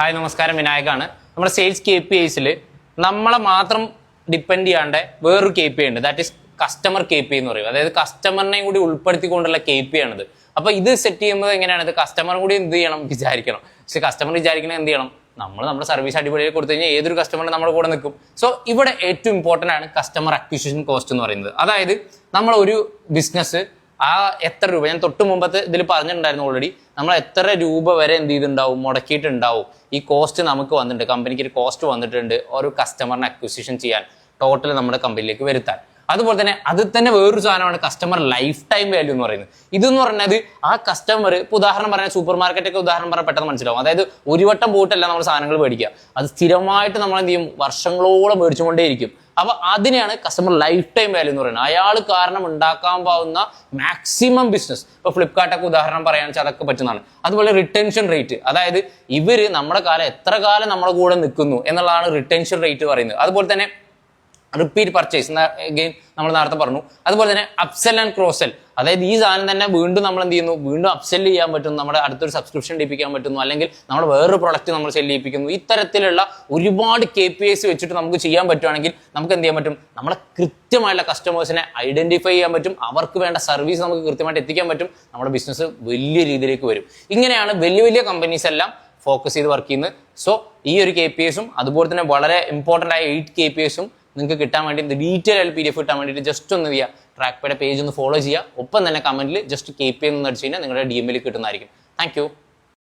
Hi നമസ്കാരം, വിനായകാണ്. നമ്മുടെ sales KPIs നമ്മളെ മാത്രം ഡിപ്പെൻഡ് ചെയ്യാണ്ട് വേറൊരു KPI ഉണ്ട്, ദാറ്റ് ഈസ് കസ്റ്റമർ KPI എന്ന് പറയും. അതായത് കസ്റ്റമറിനെയും കൂടി ഉൾപ്പെടുത്തിക്കൊണ്ടുള്ള KPI ആണിത്. അപ്പൊ ഇത് സെറ്റ് ചെയ്യുമ്പോൾ എങ്ങനെയാണ്, ഇത് കസ്റ്റമർ കൂടി എന്ത് ചെയ്യണം, വിചാരിക്കണം. പക്ഷെ കസ്റ്റമർ വിചാരിക്കണത് എന്ത് ചെയ്യണം, നമ്മൾ നമ്മുടെ സർവീസ് അടിപൊളിയായി കൊടുത്തു കഴിഞ്ഞാൽ ഏതൊരു കസ്റ്റമറിനും നമ്മുടെ കൂടെ നിൽക്കും. സോ ഇവിടെ ഏറ്റവും ഇമ്പോർട്ടൻ്റ് ആണ് കസ്റ്റമർ അക്വിസിഷൻ കോസ്റ്റ് എന്ന് പറയുന്നത്. അതായത് നമ്മൾ ഒരു ബിസിനസ് എത്ര രൂപ, ഞാൻ തൊട്ട് മുമ്പത്തെ ഇതിൽ പറഞ്ഞിട്ടുണ്ടായിരുന്നു ഓൾറെഡി, നമ്മൾ എത്ര രൂപ വരെ എന്ത് ചെയ്തിട്ടുണ്ടാവും, മുടക്കിയിട്ടുണ്ടാവും. ഈ കോസ്റ്റ് നമുക്ക് വന്നിട്ടുണ്ട്, കമ്പനിക്ക് ഒരു കോസ്റ്റ് വന്നിട്ടുണ്ട് ഒരു കസ്റ്റമറിനെ അക്വിസിഷൻ ചെയ്യാൻ, ടോട്ടൽ നമ്മുടെ കമ്പനിയിലേക്ക് വരുത്താൻ. അതുപോലെ തന്നെ അതിൽ തന്നെ വേറൊരു സാധനമാണ് കസ്റ്റമർ ലൈഫ് ടൈം വാല്യൂ എന്ന് പറയുന്നത്. ഇതെന്ന് പറഞ്ഞത് ആ കസ്റ്റമർ, ഇപ്പോൾ ഉദാഹരണം പറഞ്ഞാൽ സൂപ്പർ മാർക്കറ്റൊക്കെ ഉദാഹരണം പറഞ്ഞാൽ പെട്ടെന്ന് മനസ്സിലാവും. അതായത് ഒരു വട്ടം പോയിട്ടല്ല നമ്മൾ സാധനങ്ങൾ മേടിക്കുക, അത് സ്ഥിരമായിട്ട് നമ്മൾ എന്ത് ചെയ്യും, വർഷങ്ങളോളം മേടിച്ചുകൊണ്ടേയിരിക്കും. അപ്പൊ അതിനെയാണ് കസ്റ്റമർ ലൈഫ് ടൈം വാല്യൂ എന്ന് പറയുന്നത്. അയാൾ കാരണം ഉണ്ടാക്കാൻ പോകുന്ന മാക്സിമം ബിസിനസ്. ഇപ്പൊ ഫ്ലിപ്കാർട്ടൊക്കെ ഉദാഹരണം പറയാന്ന് വെച്ചാൽ അതൊക്കെ പറ്റുന്നതാണ്. അതുപോലെ റിട്ടൻഷൻ റേറ്റ്, അതായത് ഇവര് നമ്മുടെ എത്ര കാലം നമ്മുടെ കൂടെ നിൽക്കുന്നു എന്നുള്ളതാണ് റിട്ടൻഷൻ റേറ്റ് പറയുന്നത്. അതുപോലെ തന്നെ റിപ്പീറ്റ് പർച്ചേസ് അഗെയിൻ നമ്മൾ നേരത്തെ പറഞ്ഞു. അതുപോലെ തന്നെ അപ്സെൽ ആൻഡ് ക്രോസെൽ, അതായത് ഈ സാധനം തന്നെ വീണ്ടും നമ്മൾ എന്ത് ചെയ്യുന്നു, വീണ്ടും അപ്സെൽ ചെയ്യാൻ പറ്റുന്നു, നമ്മുടെ അടുത്തൊരു സബ്സ്ക്രിപ്ഷൻ എടുപ്പിക്കാൻ പറ്റുന്നു, അല്ലെങ്കിൽ നമ്മൾ വേറൊരു പ്രൊഡക്റ്റ് നമ്മൾ സെല് ചെയ്യിപ്പിക്കുന്നു. ഇത്തരത്തിലുള്ള ഒരുപാട് KPIs വെച്ചിട്ട് നമുക്ക് ചെയ്യാൻ പറ്റുവാണെങ്കിൽ നമുക്ക് എന്ത് ചെയ്യാൻ പറ്റും, നമ്മളെ കൃത്യമായുള്ള കസ്റ്റമേഴ്സിനെ ഐഡന്റിഫൈ ചെയ്യാൻ പറ്റും, അവർക്ക് വേണ്ട സർവീസ് നമുക്ക് കൃത്യമായിട്ട് എത്തിക്കാൻ പറ്റും, നമ്മുടെ ബിസിനസ് വലിയ രീതിയിലേക്ക് വരും. ഇങ്ങനെയാണ് വലിയ വലിയ കമ്പനീസ് എല്ലാം ഫോക്കസ് ചെയ്ത് വർക്ക് ചെയ്യുന്നത്. സോ ഈ ഒരു KPIs അതുപോലെ തന്നെ വളരെ ഇമ്പോർട്ടൻ്റ് ആയ 8 KPIs നിങ്ങൾക്ക് കിട്ടാൻ വേണ്ടി ഡീറ്റെയിൽ ആയിട്ട് PDF കിട്ടാൻ വേണ്ടിയിട്ട് ജസ്റ്റ് ഒന്ന് ചെയ്യുക, ട്രാക്ക് പേയുടെ പേജ് ഒന്ന് ഫോളോ ചെയ്യുക. ഒപ്പം തന്നെ കമന്റിൽ ജസ്റ്റ് KPI എന്ന് അടിച്ചു കഴിഞ്ഞാൽ നിങ്ങളുടെ DM കിട്ടുന്നതായിരിക്കും. Thank you.